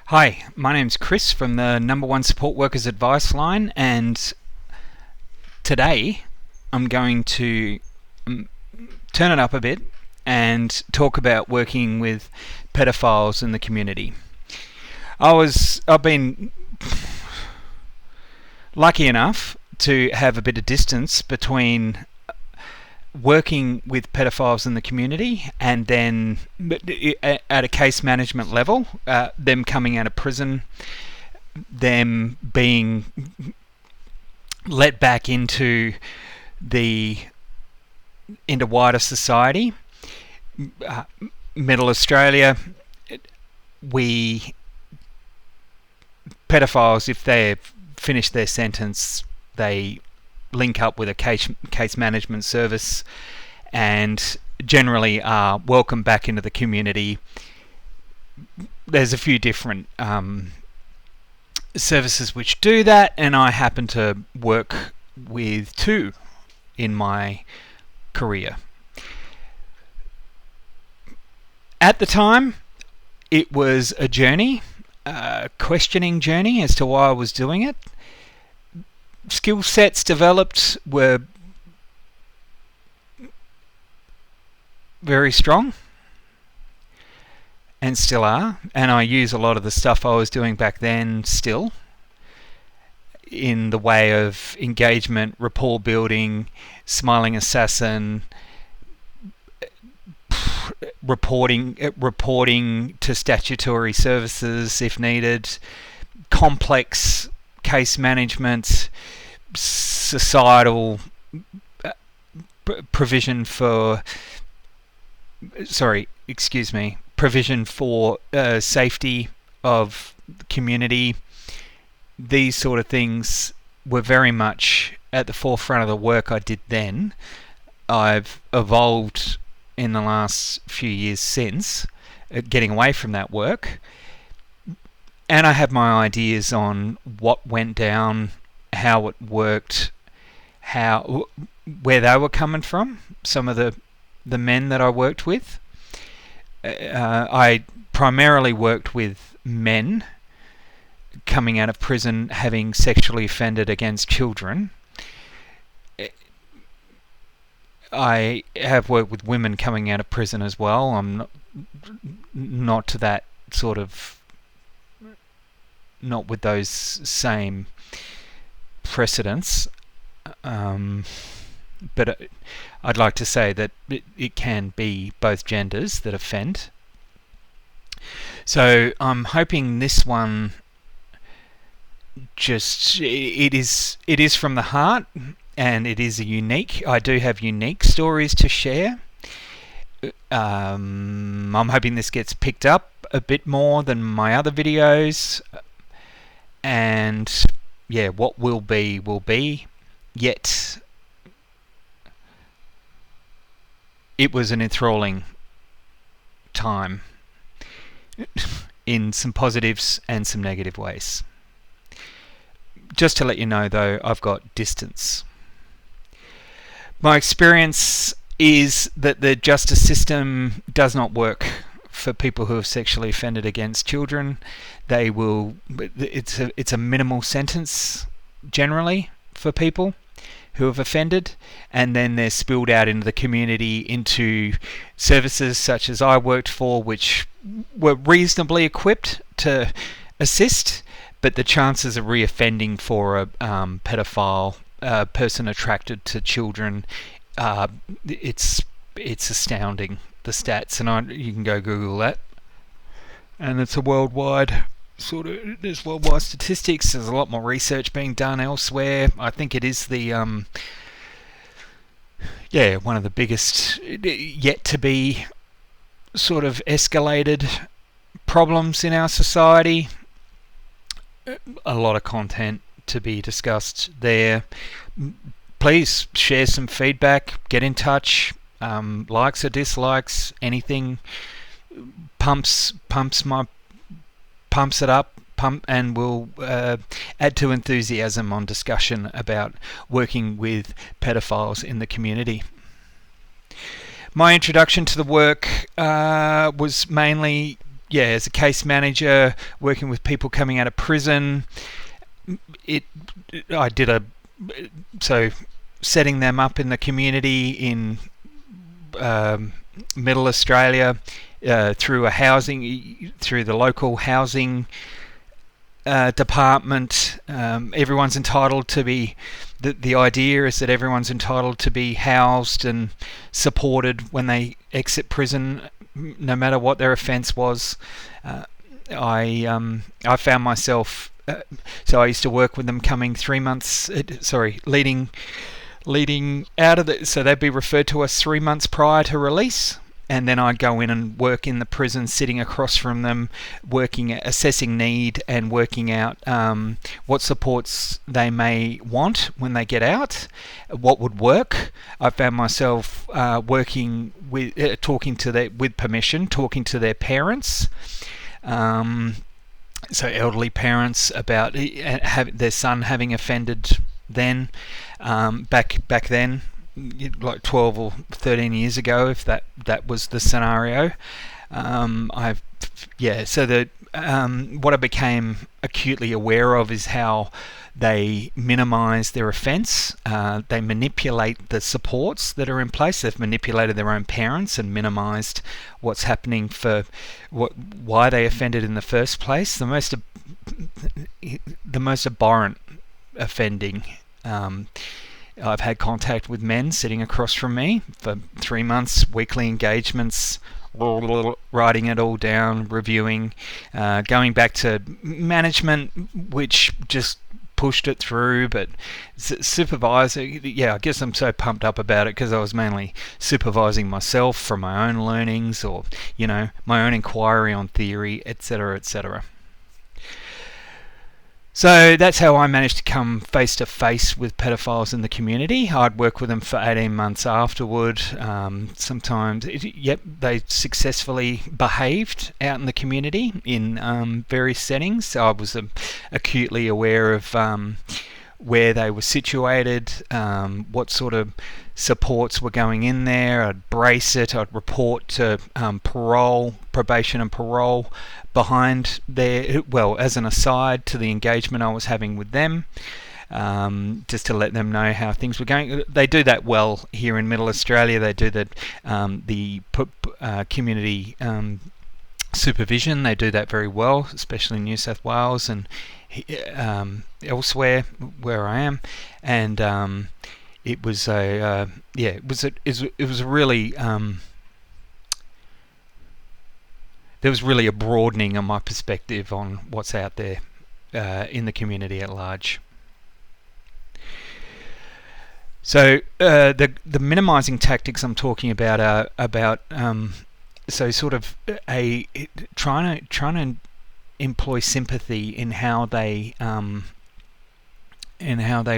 Hi, my name's Chris from the Number One Support Workers Advice Line, and today I'm going to turn it up a bit and talk about working with pedophiles in the community. I've been lucky enough to have a bit of distance between working with pedophiles in the community and then at a case management level, them coming out of prison, them being let back into wider society. Middle Australia, pedophiles, if they've finished their sentence, they link up with a case management service and generally are welcomed back into the community. There's a few different services which do that, and I happen to work with two in my career. At the time, it was a journey, a questioning journey as to why I was doing it. Skill sets developed were very strong and still are, and I use a lot of the stuff I was doing back then still in the way of engagement, rapport building, smiling assassin, reporting to statutory services if needed, complex case management, societal provision for safety of the community. These sort of things were very much at the forefront of the work I did then. I've evolved in the last few years since, getting away from that work, and I have my ideas on what went down, how it worked, where they were coming from, some of the men that I worked with. I primarily worked with men coming out of prison having sexually offended against children. I have worked with women coming out of prison as well. I'm not to that sort of, not with those same precedents, but I'd like to say that it can be both genders that offend. So I'm hoping this one it is from the heart, and it is I do have unique stories to share. I'm hoping this gets picked up a bit more than my other videos, and yeah, what will be, yet it was an enthralling time in some positives and some negative ways. Just to let you know though, I've got distance. My experience is that the justice system does not work for people who have sexually offended against children. It's a minimal sentence generally for people who have offended, and then they're spilled out into the community into services such as I worked for, which were reasonably equipped to assist, but the chances of reoffending for a pedophile person attracted to children, it's astounding, the stats, and you can go Google that, and it's a worldwide there's worldwide statistics. There's a lot more research being done elsewhere. I think it is one of the biggest yet to be sort of escalated problems in our society. A lot of content to be discussed there. Please share some feedback, get in touch, likes or dislikes, anything pumps it up, and will add to enthusiasm on discussion about working with pedophiles in the community. My introduction to the work was mainly as a case manager, working with people coming out of prison, it I did a so setting them up in the community in Middle Australia through the local housing department. Everyone's entitled to be. The idea is that everyone's entitled to be housed and supported when they exit prison, no matter what their offence was. I found myself. So I used to work with them coming 3 months. Leading out of the. So they'd be referred to us 3 months prior to release. And then I'd go in and work in the prison, sitting across from them, assessing need and working out what supports they may want when they get out, what would work. I found myself working with, with permission, talking to their parents, so elderly parents, about their son having offended then, back then, like 12 or 13 years ago, if that was the scenario. What I became acutely aware of is how they minimise their offence. They manipulate the supports that are in place. They've manipulated their own parents and minimised what's happening for why they offended in the first place. The most abhorrent offending. I've had contact with men sitting across from me for 3 months, weekly engagements, writing it all down, reviewing, going back to management, which just pushed it through. But supervisor, I guess I'm so pumped up about it because I was mainly supervising myself from my own learnings, or my own inquiry on theory, etc., etc. So that's how I managed to come face to face with pedophiles in the community. I'd work with them for 18 months afterward. Sometimes, they successfully behaved out in the community in various settings. So I was acutely aware of where they were situated, what sort of supports were going in there. I'd brace it. I'd report to probation and parole behind as an aside to the engagement I was having with them, just to let them know how things were going. They do that well here in Middle Australia. They do the community supervision. They do that very well, especially in New South Wales and elsewhere where I am. And it was a really there was really a broadening of my perspective on what's out there in the community at large. So the minimising tactics I'm talking about are about sort of trying to employ sympathy in how they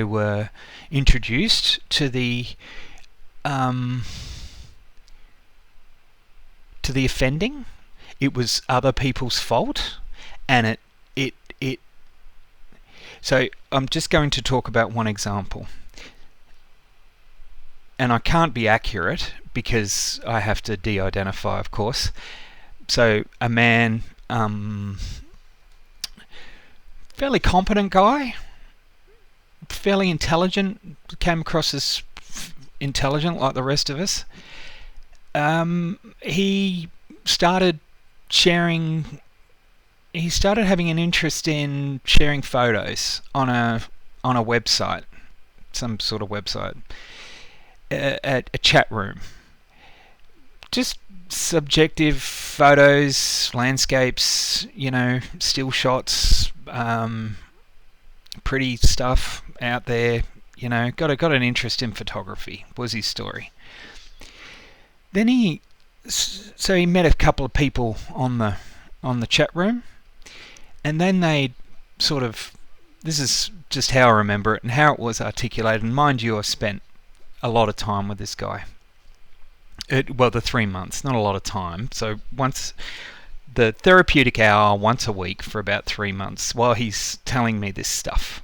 were introduced to the offending. It was other people's fault, and so I'm just going to talk about one example, and I can't be accurate because I have to de-identify, of course. So a man, fairly competent guy, fairly intelligent, came across as intelligent like the rest of us. He started having an interest in sharing photos on a website, some sort of website, at a chat room. Just subjective photos, landscapes, still shots, pretty stuff out there. Got an interest in photography, was his story. Then he met a couple of people on the chat room, and then they sort of, this is just how I remember it and how it was articulated. And mind you, I spent a lot of time with this guy. The 3 months, not a lot of time. So once the therapeutic hour once a week for about 3 months while he's telling me this stuff.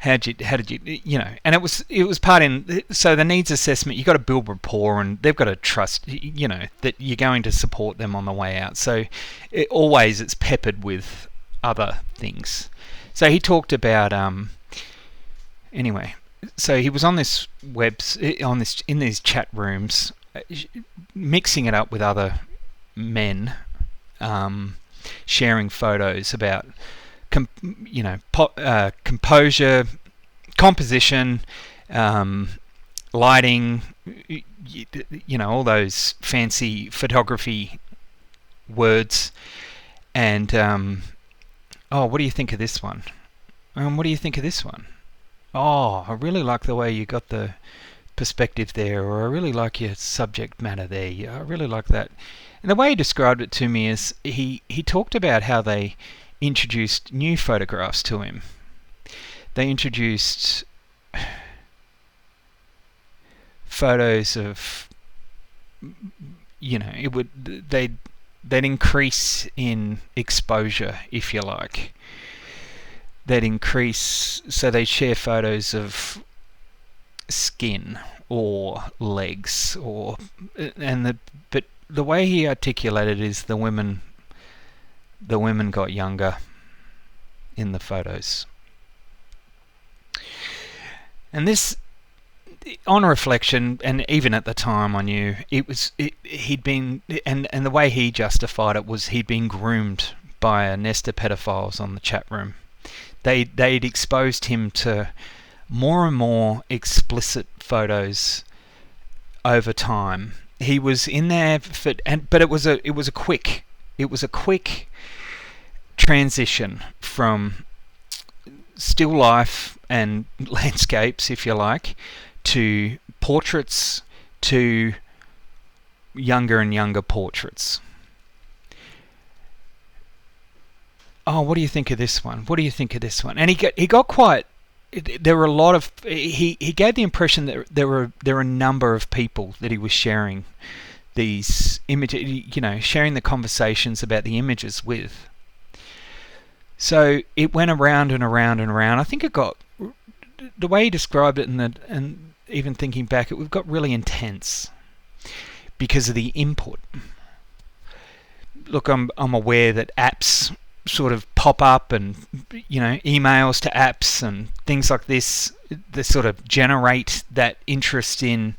how did you know? And it was part in. So the needs assessment, you got to build rapport, and they've got to trust, that you're going to support them on the way out. So it's peppered with other things. So he talked about anyway. So he was on this in these chat rooms, mixing it up with other men, sharing photos about composure, composition, lighting, all those fancy photography words. And what do you think of this one? What do you think of this one? Oh, I really like the way you got the perspective there, or I really like your subject matter there. I really like that. And the way he described it to me is he talked about how they introduced new photographs to him. They introduced photos of, they'd increase in exposure, if you like. They'd increase, so they share photos of skin or legs, but the way he articulated is the women got younger in the photos. And this, on reflection, and even at the time I knew he'd been, and the way he justified it was he'd been groomed by a nest of pedophiles on the chat room. They'd exposed him to more and more explicit photos over time. He was in there but it was a quick transition from still life and landscapes, if you like, to portraits, to younger and younger portraits. Oh, what do you think of this one? What do you think of this one? And he got quite. There were a lot of. He gave the impression that there were a number of people that he was sharing these images, sharing the conversations about the images with. So it went around and around and around. I think it got, the way he described it, and even thinking back, it got really intense because of the input. Look, I'm aware that apps sort of pop up, and emails to apps and things like this, they sort of generate that interest in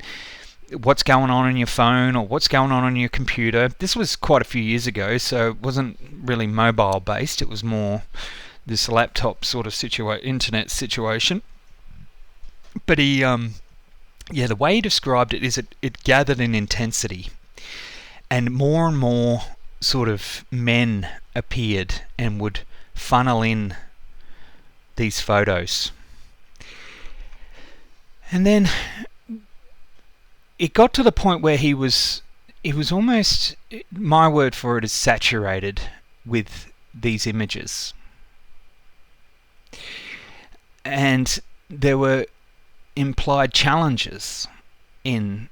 what's going on your phone or what's going on your computer. This was quite a few years ago, so it wasn't really mobile based. It was more this laptop sort of internet situation. But he, the way he described it is it gathered in intensity, and more sort of men appeared and would funnel in these photos. And then it got to the point where he was almost, my word for it is, saturated with these images. And there were implied challenges in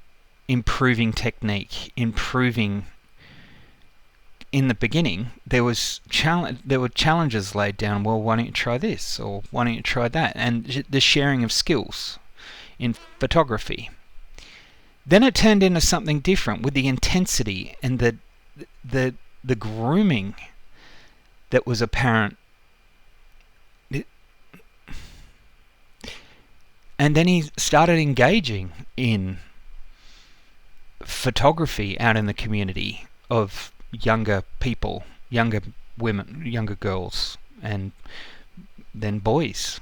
improving technique, improving. In the beginning, there were challenges laid down. Well, why don't you try this, or why don't you try that? And the sharing of skills in photography. Then it turned into something different with the intensity and the grooming that was apparent. And then he started engaging in photography out in the community of younger people, younger women, younger girls, and then boys.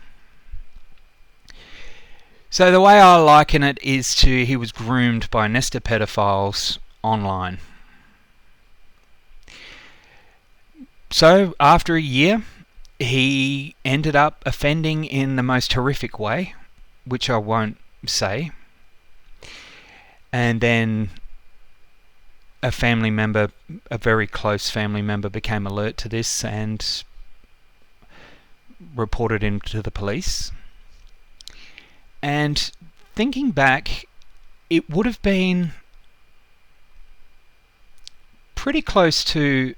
So the way I liken it is he was groomed by a nest of pedophiles online. So after a year, he ended up offending in the most horrific way, which I won't say. And then a family member, a very close family member, became alert to this and reported him to the police. And thinking back, it would have been pretty close to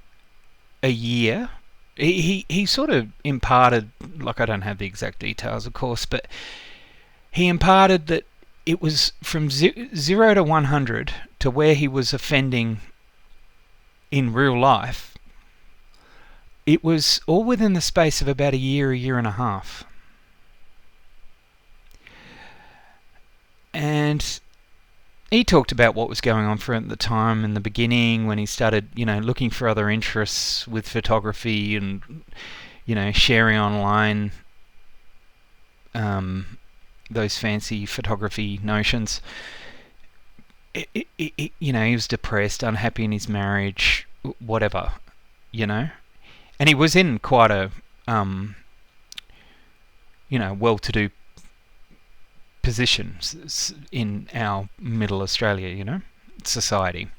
a year he sort of imparted, like, I don't have the exact details, of course, but he imparted that it was from 0 to 100 to where he was offending in real life. It was all within the space of about a year and a half. And he talked about what was going on for him at the time in the beginning when he started, looking for other interests with photography and, sharing online those fancy photography notions. He was depressed, unhappy in his marriage, whatever, And he was in quite a, well-to-do positions in our middle Australia, society.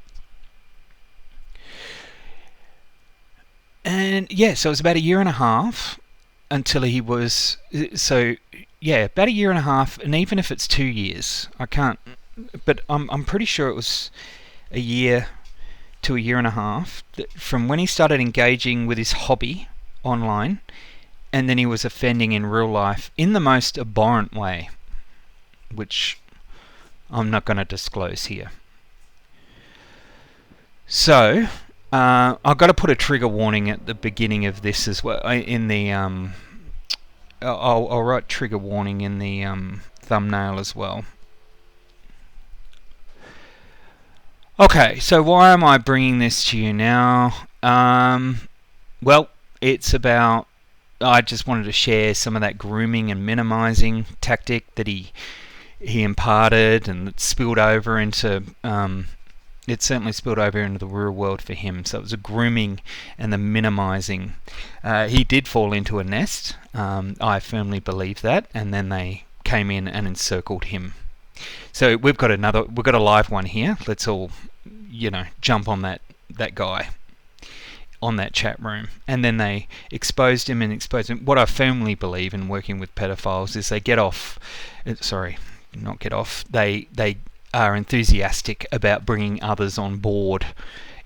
And so it was about a year and a half until he was, about a year and a half, and even if it's 2 years, I can't, but I'm pretty sure it was a year to a year and a half from when he started engaging with his hobby online, and then he was offending in real life in the most abhorrent way, which I'm not going to disclose here. So, I've got to put a trigger warning at the beginning of this as well. In the I'll write trigger warning in the thumbnail as well. Okay, so why am I bringing this to you now? Well, it's about, I just wanted to share some of that grooming and minimising tactic that he imparted, and it spilled over into, it certainly spilled over into the real world for him. So it was a grooming and the minimising. He did fall into a nest. I firmly believe that, and then they came in and encircled him. So we've got a live one here. Let's all, jump on that guy on that chat room. And then they exposed him. What I firmly believe in working with pedophiles is they they are enthusiastic about bringing others on board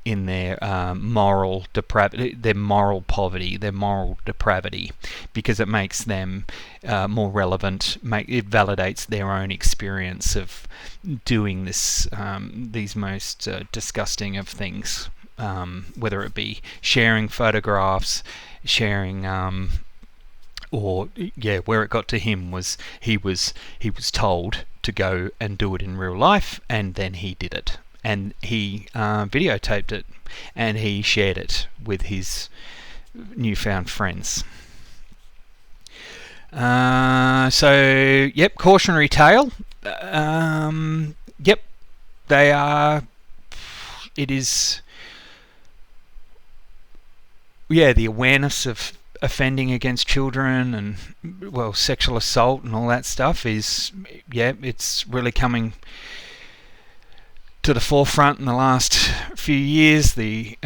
in their moral depravity, their moral poverty, their moral depravity, because it makes them more relevant. It validates their own experience of doing this, these most disgusting of things, whether it be sharing photographs, sharing, or where it got to him was he was told to go and do it in real life, and then he did it. And he videotaped it, and he shared it with his newfound friends. Cautionary tale. They are. It is. The awareness of offending against children and, sexual assault and all that stuff is, it's really coming to the forefront in the last few years. The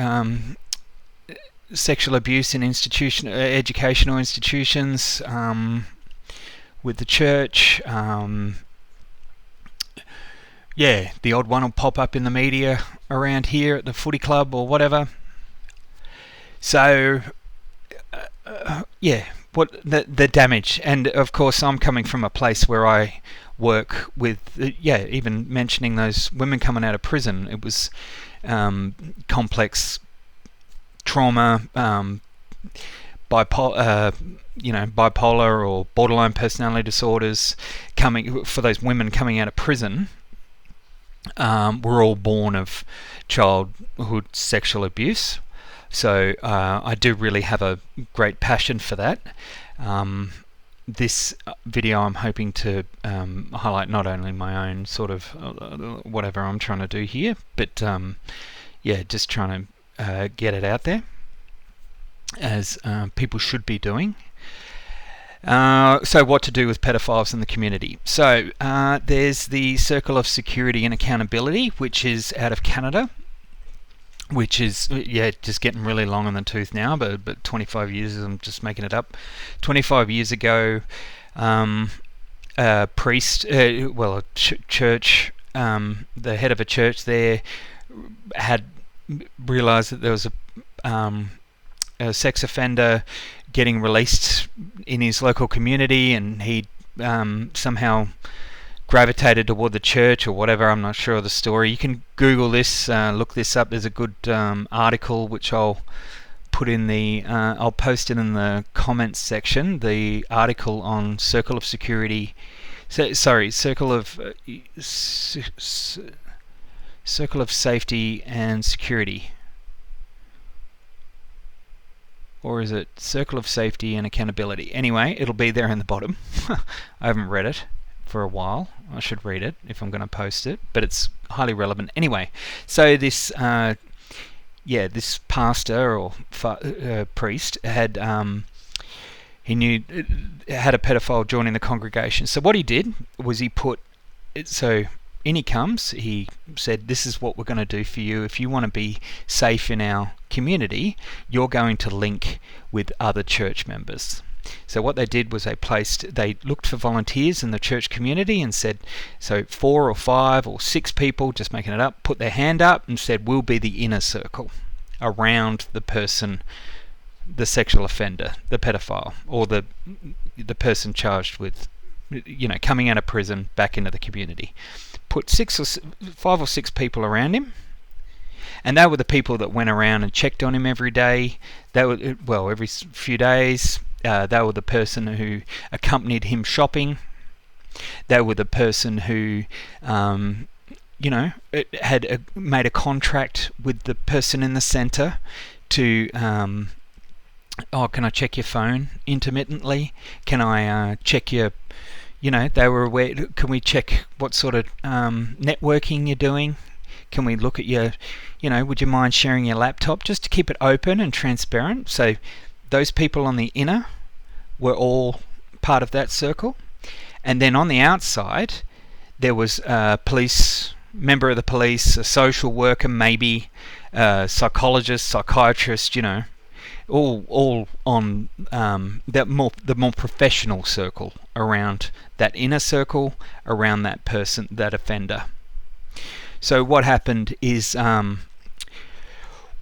sexual abuse in educational institutions, with the church. The odd one will pop up in the media around here at the footy club or whatever. So, what the damage, and of course I'm coming from a place where I work with, even mentioning those women coming out of prison, it was complex trauma, bipolar or borderline personality disorders for those women coming out of prison, were all born of childhood sexual abuse. So I do really have a great passion for that. This video I'm hoping to highlight not only my own sort of whatever I'm trying to do here, but just trying to get it out there, as people should be doing. So what to do with pedophiles in the community. So there's the Circle of Security and Accountability, which is out of Canada, which is just getting really long in the tooth now, but 25 years, I'm just making it up. 25 years ago, a priest, a church, the head of a church there had realised that there was a sex offender getting released in his local community, and he somehow gravitated toward the church or whatever. I'm not sure of the story. You can Google this, look this up. There's a good article which I'll put in the I'll post it in the comments section. The article on circle of security. Circle of safety and security. Or is it circle of safety and accountability? Anyway, it'll be there in the bottom. I haven't read it for a while. I should read it if I'm going to post it, but it's highly relevant. Anyway, so this this pastor or priest had he knew had a pedophile joining the congregation. So what he did was he put it, so in he comes. He said, "This is what we're going to do for you. If you want to be safe in our community, you're going to link with other church members." So what they did was they looked for volunteers in the church community and said, so 4 or 5 or 6 people, just making it up, put their hand up and said, "We'll be the inner circle around the person, the sexual offender, the pedophile, or the person charged with, coming out of prison back into the community." Put 5 or 6 people around him, and they were the people that went around and checked on him every day. Every few days. They were the person who accompanied him shopping. They were the person who, had made a contract with the person in the centre to, can I check your phone intermittently? Can I check your, they were aware, can we check what sort of networking you're doing? Can we look at your, would you mind sharing your laptop, just to keep it open and transparent? So those people on the inner were all part of that circle. And then on the outside, there was a member of the police, a social worker, maybe a psychologist, psychiatrist, all on the more professional circle around that inner circle, around that person, that offender. So what happened is,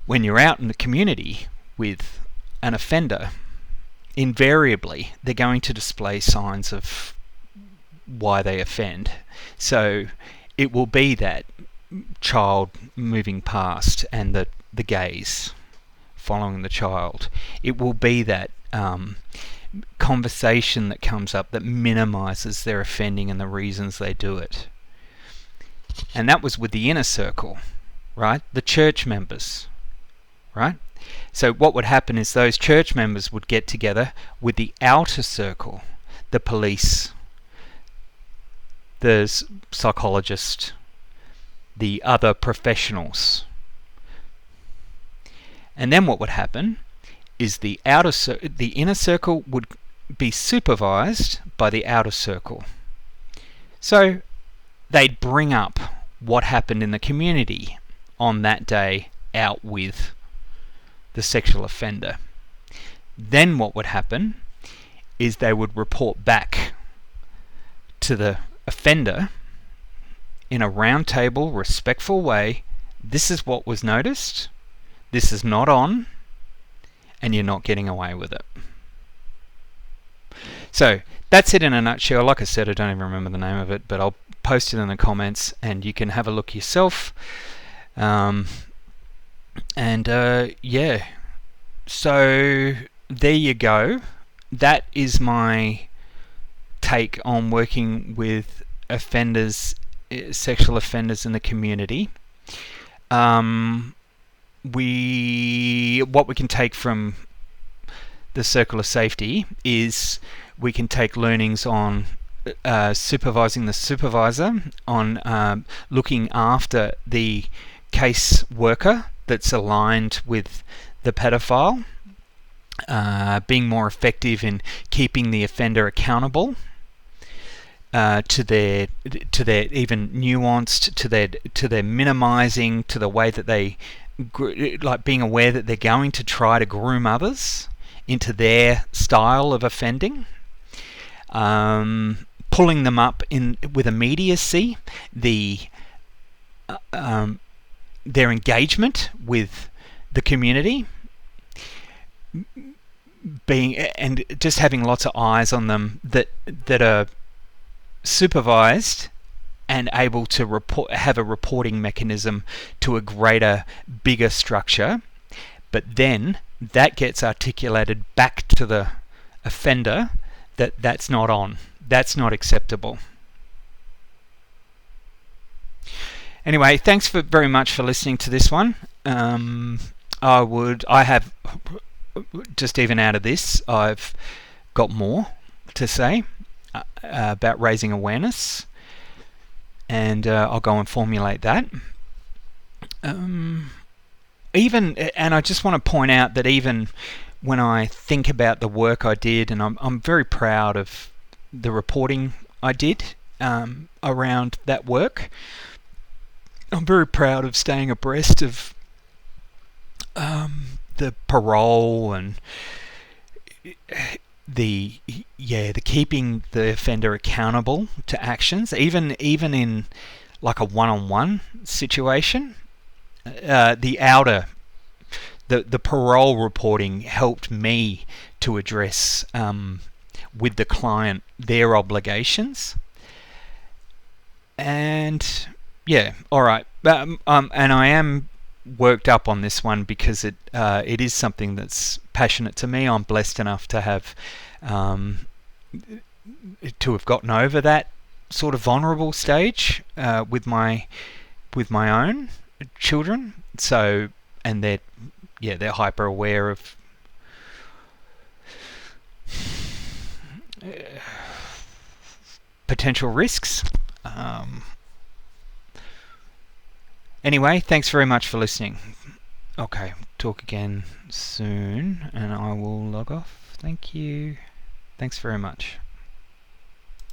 when you're out in the community with an offender, invariably they're going to display signs of why they offend. So it will be that child moving past and the gaze following the child. It will be that conversation that comes up that minimises their offending and the reasons they do it. And that was with the inner circle, right? The church members, right? So what would happen is those church members would get together with the outer circle, the police, the psychologist, the other professionals. And then what would happen is the inner circle would be supervised by the outer circle. So they'd bring up what happened in the community on that day out with the sexual offender. Then what would happen is they would report back to the offender in a round table, respectful way. This is what was noticed. This is not on, and you're not getting away with it. So that's it in a nutshell. Like I said, I don't even remember the name of it, but I'll post it in the comments and you can have a look yourself. So there you go. That is my take on working with offenders, sexual offenders in the community. What we can take from the circle of safety is we can take learnings on supervising the supervisor, on looking after the case worker that's aligned with the pedophile, being more effective in keeping the offender accountable to their even nuanced, to their minimising, to the way that they, like being aware that they're going to try to groom others into their style of offending, pulling them up with immediacy, their engagement with the community, being and just having lots of eyes on them that are supervised and able to have a reporting mechanism to a greater, bigger structure, but then that gets articulated back to the offender that that's not acceptable. Anyway, thanks very much for listening to this one. I have just even out of this, I've got more to say about raising awareness, and I'll go and formulate that. And I just want to point out that even when I think about the work I did, and I'm very proud of the reporting I did around that work. I'm very proud of staying abreast of the parole and the keeping the offender accountable to actions, even in like a one-on-one situation. The parole reporting helped me to address with the client their obligations. And yeah, all right. And I am worked up on this one because it is something that's passionate to me. I'm blessed enough to have gotten over that sort of vulnerable stage with my own children. So, and they're hyper aware of potential risks. Anyway, thanks very much for listening. Okay, talk again soon, and I will log off. Thank you. Thanks very much.